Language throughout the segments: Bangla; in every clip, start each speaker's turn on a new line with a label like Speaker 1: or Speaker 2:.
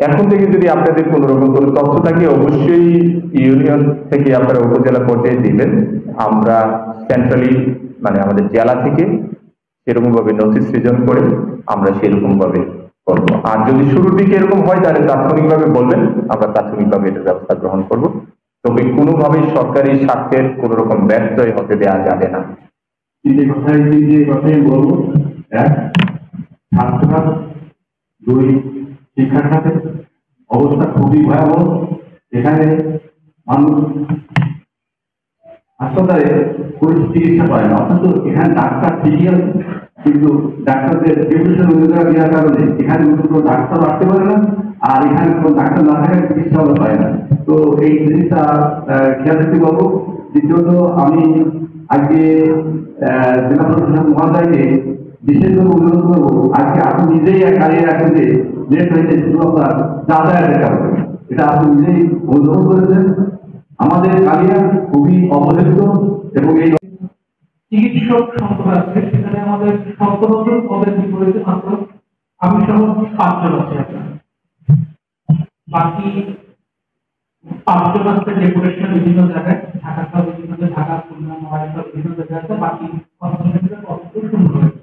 Speaker 1: এখন থেকে যদি আপনাদের কোন রকম কোনো তথ্য থাকে অবশ্যই ইউনিয়ন থেকে আপনারা উপজেলা পর্যায়ে দিবেন। আমরা সেন্ট্রালি মানে আমাদের জেলা থেকে সেরকম ভাবে নথি সৃজন করে আমরা সেরকম ভাবে করবো। আর যদি শুরুর দিকে এরকম হয় তাহলে তাৎক্ষণিকভাবে বলবেন, আমরা তাৎক্ষণিকভাবে এটার ব্যবস্থা গ্রহণ করব। তবে কোনোভাবেই সরকারি স্বার্থের কোন রকম ব্যর্থই হতে দেওয়া যাবে না।
Speaker 2: কথাই বলবো, এক ছাত্রছাত্র, দুই শিক্ষা খাতের অবস্থা খুবই ভয়াবহ। এখানে মানুষ হাসপাতালে কোনো চিকিৎসা পায় না, অথচ এখানে ডাক্তার ঠিকই আছে, কিন্তু ডাক্তারদের ডিউটিশন অধিকার দেওয়ার কারণে এখানে কোনো ডাক্তার আসতে পারে না, আর এখানে কোনো ডাক্তার না থাকার চিকিৎসাও পায় না। তো এই জিনিসটা খেয়াল রাখতে পারবো। দ্বিতীয়ত আমি আজকে জেলা প্রশাসক মহাশয়কে বিশেষভাবে অনুরোধ করবো, আজকে আপনি নিজেই দাঁড়িয়ে রাখেন যে লেট হয়েছে শুধু আপনার যাতায়াতের কারণে, এটা আপনি নিজেই অনুধাবন করেছেন। আমাদের কালিয়া খুবই অবহেলিত এবং এই
Speaker 3: চিকিৎসক সংকট আছে, সেখানে আমাদের 17 পদের বিপরীতে মাত্র আমি সহ 5 জন আছে। বাকি 5 জন আছে ডেপুটেশন বিভিন্ন জায়গায়, ঢাকা সহ বিভিন্ন জায়গায়, ঢাকা, খুলনা, নোয়াখালী সহ বিভিন্ন জায়গায় আছে। বাকি কনসেন্ট্রেটেড পদগুলো শূন্য রয়েছে।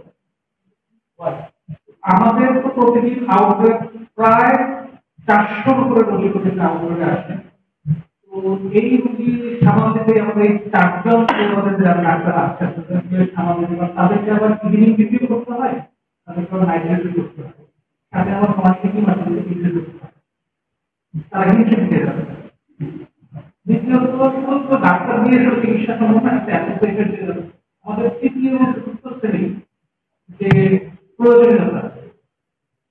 Speaker 3: আমাদের তো প্রতিদিন আউটব্রেক প্রায় 400 উপরে রোগী প্রতিদিন আউটব্রেকে আসে। তো এই রোগী সামাজিক আমাদের এই 4 জন যারা ডাক্তার আসছেন সামাজিক, তাদেরকে আবার ইভিনিং ডিউটি করতে হয়, তাদেরকে আবার নাইট ডিউটি করতে হয়, সাথে আবার সমাজকে মাঝে মাঝে ডিউটি করতে হয়, তারা হিংসে দিতে যাবে। দ্বিতীয়ত ডাক্তার দিয়ে চিকিৎসা সম্ভব না, আমাদের তৃতীয় চতুর্থ শ্রেণী যে প্রয়োজনীয়তা,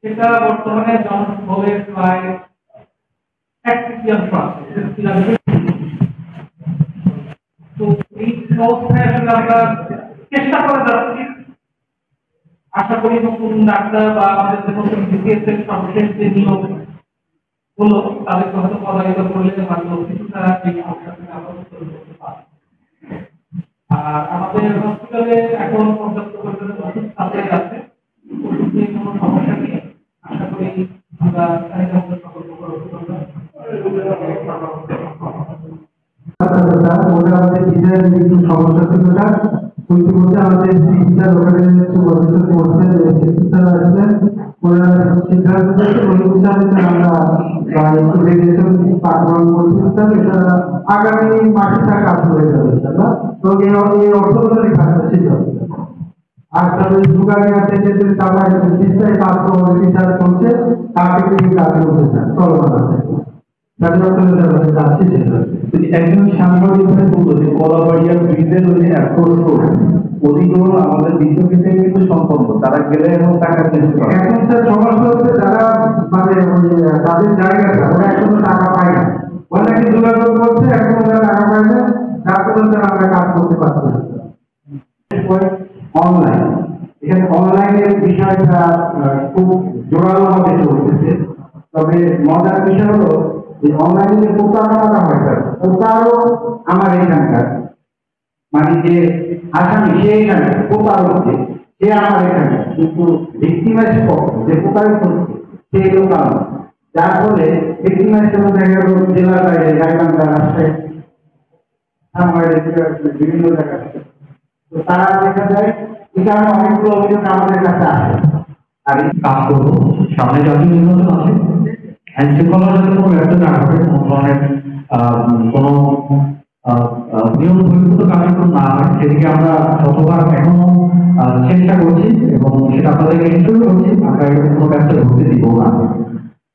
Speaker 3: সেটা বর্তমানে জনবলের প্রায় 1/3 আছে। তো এই অবস্থায় আসলে আমরা চেষ্টা করে যাচ্ছি। আশা করি নতুন ডাক্তার বা আমাদের যে নতুন বিসিএস এর সর্বশেষ যে নিয়োগ হলো, তাদেরকে হয়তো পদায়িত করলে হয়তো কিছুটা এই সমস্যা থেকে আমরা উত্তরণ করতে পারব। আর আমাদের হসপিটালে এখন পর্যাপ্ত পরিমাণে ওষুধ সাপ্লাই আছে। ওষুধ নিয়ে কোনো সমস্যা নেই। আশা করি আমরা চাহিদা মতো সকল প্রকার ওষুধ আমরা
Speaker 2: আমাদের ডিজাইন একটু সমস্যা ছিল, ইতিমধ্যে আমাদের ডিজিটাল ওখানে করছেন ওনারা সিদ্ধান্ত নিয়েছে ওই হিসাবে আমরা একটু রেডিয়েশন পাঠ্যক্রম করছিলাম, এটা আগামী মাসে তার কাজ করে যাবে ইনশাআল্লাহ। তো এই অর্থনৈতিক কাজটা সিদ্ধান্ত আর তাদের যোগাযোগ আছে যে তারা চিন্তায় কাজ টিচার করছে, তাকে কাজ করতে চলমান আছে।
Speaker 4: একজন সাংবাদিক বলতো যে কলাবাড়িয়া ব্রিজের ওই অধিগ্রহণ আমাদের বিশ্ববিদ্যালয় কিন্তু সম্পন্ন, তারা গেলে এবং টাকা চেঞ্জ করে।
Speaker 2: এখন স্যার সমস্যা হচ্ছে যারা মানে তাদের জায়গাটা ওরা এখনো টাকা পায় না, অনেকে যোগাযোগ করছে এখনো তারা টাকা পায় না, যার ফলে আমরা কাজ করতে পারছি না। অনলাইন, এখানে অনলাইনের বিষয়টা খুব জোরালো ভাবে চলতেছে। তবে মজার বিষয় হলো যে অনলাইনে প্রতারণাটা হয়, প্রতারও আমার এখানকার মানে যে আসামি সে এখানে প্রতারক সে আমার এখানে, কিন্তু ভিক্টিমাইজ যে প্রতারিত হচ্ছে সে লোকাল, যার ফলে ভিক্টিমাইজ দেখা গেল জেলার বাইরে গাইবান্ধা, রাজশাহী, বিভিন্ন জায়গায়। তো তারা দেখা যায় এই কারণে অনেকগুলো অভিযোগ আমাদের কাছে আসে।
Speaker 4: আর এই কাজ করবো, সামনে জাতীয় নির্বাচন আছে, আইন শৃঙ্খলা যাতে কোনো ব্যর্থ না ঘটে, কোনো ধরনের কোনো নিয়ম বহির্ভূত কার্যক্রম না হয়, সেদিকে আমরা শতভাগ এখনো চেষ্টা করছি এবং সেটা আপনাদেরকে নিশ্চয় করছি। আমরা এরকম কোনো ব্যর্থ ঘটতে দিব না।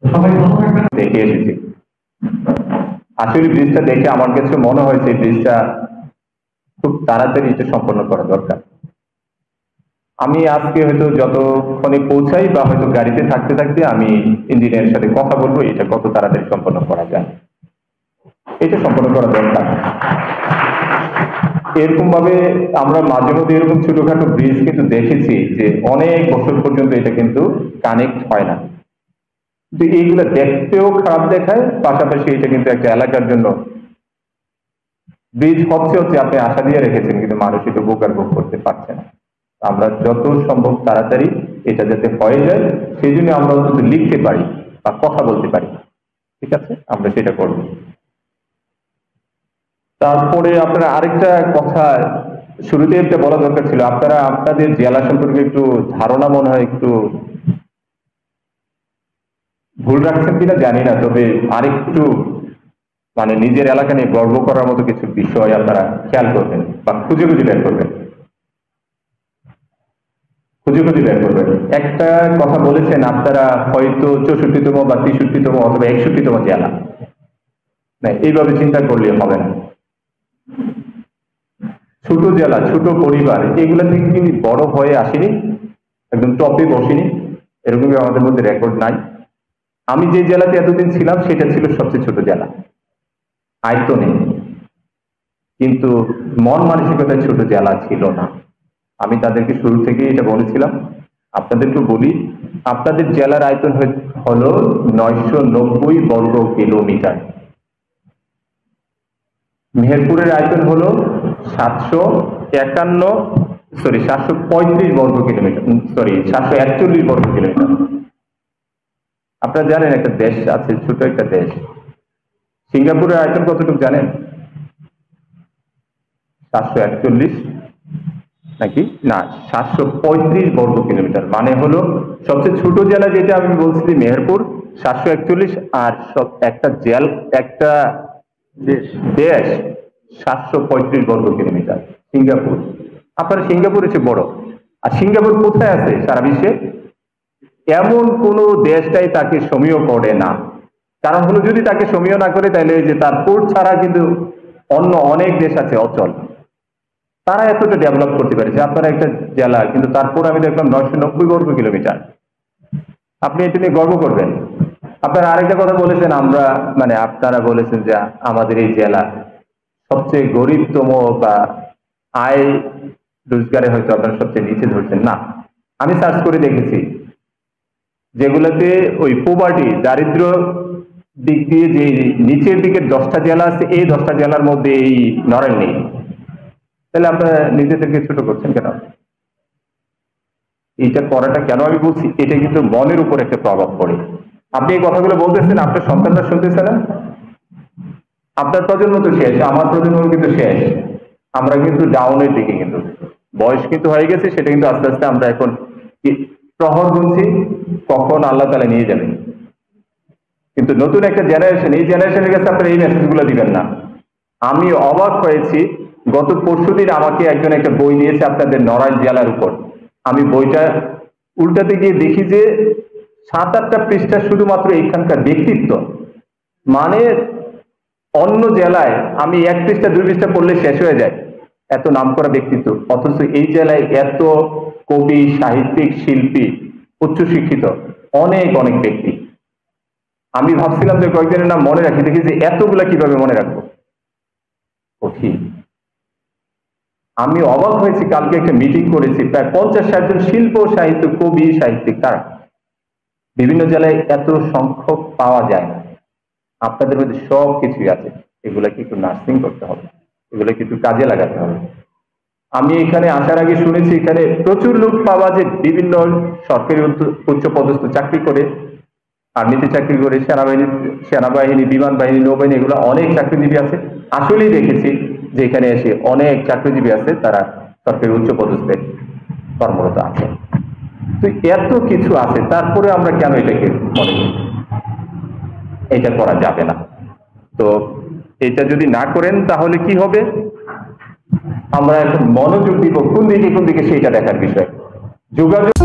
Speaker 4: সবাই ভালো থাকবেন।
Speaker 1: দেখে এসেছি, আসলে ব্রিজটা দেখে আমার কাছে মনে হয়েছে ব্রিজটা খুব তাড়াতাড়ি এটা সম্পন্ন করা দরকার। আমি আজকে হয়তো যতক্ষণে পৌঁছাই বা হয়তো গাড়িতে থাকতে থাকতে আমি ইঞ্জিনিয়ারের সাথে কথা বলবো, এটা কত তাড়াতাড়ি সম্পন্ন করা যায়, এটা সম্পন্ন করা দরকার। এরকম ভাবে আমরা মাঝে মধ্যে এরকম ছোটখাটো ব্রিজ কিন্তু দেখেছি যে অনেক বছর পর্যন্ত এটা কিন্তু কানেক্ট হয় না, কিন্তু এইগুলো দেখতেও খারাপ দেখায়, পাশাপাশি এটা কিন্তু একটা এলাকার জন্য ব্রিজ হচ্ছে আপনি আশা দিয়ে রেখেছেন, কিন্তু মানুষ এটা উপকার ভোগ করতে পারছে না। আমরা যত সম্ভব তাড়াতাড়ি এটা যাতে হয়ে যায় সেই জন্য আমরা অন্তত লিখতে পারি বা কথা বলতে পারি। ঠিক আছে, আমরা সেটা করব। তারপরে আপনারা আরেকটা কথা শুরুতে একটা বলা দরকার ছিল, আপনারা আপনাদের জেলা সম্পর্কে একটু ধারণা মনে হয় একটু ভুল রাখছেন কিনা জানি না, তবে আরেকটু মানে নিজের এলাকা নিয়ে গর্ব করার মতো কিছু বিষয় আপনারা খেয়াল করবেন বা খুঁজে খুঁজে বের করবেন। একটা কথা বলেছেন আপনারা হয়তো 64তম বা 63তম অথবা 61তম জেলা, না এইভাবে চিন্তা করলে হবে না। ছোট জেলা, ছোট পরিবার, এগুলা থেকে কি বড় হয়ে আসেনি, একদম টপে বসেনি, এরকমই আমাদের মধ্যে রেকর্ড নাই। আমি যে জেলাতে এতদিন ছিলাম সেটা ছিল সবচেয়ে ছোট জেলা আয়তনে, কিন্তু মন মানসিকতায় ছোট জেলা ছিল না। আমি তাদেরকে শুরু থেকেই এটা বলেছিলাম। আপনাদেরকে বলি, আপনাদের জেলার আয়তন হলো 990 বর্গ কিলোমিটার, মেহেরপুরের আয়তন হলো 735 বর্গ কিলোমিটার, 741 বর্গ কিলোমিটার। আপনারা জানেন একটা দেশ আছে, ছোট একটা দেশ, সিঙ্গাপুরের আয়তন কতটুকু জানেন? 741 নাকি না, 735 বর্গ কিলোমিটার। মানে হলো সবচেয়ে ছোট জেলা যেটা আমি বলছি মেহেরপুর 741, আর সব একটা দেশ 735 বর্গ কিলোমিটার সিঙ্গাপুর। আপনারা সিঙ্গাপুর হচ্ছে বড়, আর সিঙ্গাপুর কোথায় আছে সারা বিশ্বে? এমন কোন দেশটাই তাকে সমীহ করে না। কারণ হলো যদি তাকে সমীহ না করে তাহলে যে তার পোর্ট ছাড়া কিন্তু অন্য অনেক দেশ আছে অচল, তারা এতটা ডেভেলপ করতে পারে যে আপনারা একটা জেলা, কিন্তু তারপর আমি দেখলাম 990 বর্গ কিলোমিটার। আপনি এটা নিয়ে গর্ব করবেন। আপনারা আরেকটা কথা বলেছেন, আপনারা বলেছেন যে আমাদের এই জেলা সবচেয়ে গরিবতম বা আয় রোজগারে হয়তো আপনারা সবচেয়ে নিচে ধরছেন না। আমি সার্চ করে দেখেছি যেগুলোতে ওই পোভার্টি, দারিদ্র দিক দিয়ে যে নিচের দিকের 10টা জেলা আছে, এই 10টা জেলার মধ্যে এই নড়াইল নেই। তাহলে আপনারা নিজেদেরকে ছোট করছেন কেন? এইটা করাটা কেন আমি বলছি, এটা কিন্তু মনের উপর একটা প্রভাব পড়ে। আপনি এই কথাগুলো বলতেছেন, আপনার সন্তানরা শুনতেছে না? আপনার প্রজন্ম তো শেষ, আমার প্রজন্ম কিন্তু শেষ। আমরা কিন্তু ডাউনের দিকে, কিন্তু বয়স কিন্তু হয়ে গেছে, সেটা কিন্তু আস্তে আস্তে আমরা এখন প্রহর গুনছি কখন আল্লাহ তাআলা নিয়ে যাবেন। কিন্তু নতুন একটা জেনারেশন, এই জেনারেশনের কাছে আপনারা এই মেসেজগুলো দিবেন না। আমি অবাক হয়েছি, গত পরশুদিন আমাকে একজন একটা বই নিয়েছে আপনাদের নড়াইল জেলার উপর। আমি বইটা উল্টাতে গিয়ে দেখি যে 7-8টা পৃষ্ঠা শুধুমাত্র এখানকার ব্যক্তিত্ব। মানে অন্য জেলায় আমি 1 পৃষ্ঠা 2 পৃষ্ঠা পড়লে শেষ হয়ে যায়, এত নামকরা ব্যক্তিত্ব, অথচ এই জেলায় এত কবি, সাহিত্যিক, শিল্পী, উচ্চশিক্ষিত অনেক অনেক ব্যক্তি। আমি ভাবছিলাম যে কয়েকদিনের নাম মনে রাখি, দেখি যে এতগুলা কিভাবে মনে রাখবো, কঠিন। আমি অবাক হয়েছি, কালকে একটা মিটিং করেছি, প্রায় 50-60 জন শিল্প, সাহিত্য, কবি, সাহিত্যিক, তারা বিভিন্ন জেলায় এত সংখ্যক পাওয়া যায় না। আপনাদের মধ্যে সব কিছুই আছে, এগুলাকে একটু নার্সিং করতে হবে, এগুলোকে একটু কাজে লাগাতে হবে। আমি এখানে আসার আগে শুনেছি এখানে প্রচুর লোক পাওয়া যায়, বিভিন্ন সরকারি উচ্চ পদস্থ চাকরি করে, আর্মিতে চাকরি করে, সেনাবাহিনী, বিমান বাহিনী, নৌবাহিনী, এগুলো অনেক চাকরিজীবী আছে। আসলেই দেখেছি যে এখানে এসে অনেক চাকরিজীবী আছে, তারা সরকারি উচ্চ পদস্থে কর্মরত আছে। তো এত কিছু আছে, তারপরে আমরা কেন এটাকে মনে করি? এটা করা যাবে না। তো এটা যদি না করেন তাহলে কি হবে? আমরা এখন মনোযোগ দিব কোন দিকে সেইটা দেখার বিষয়। যোগাযোগ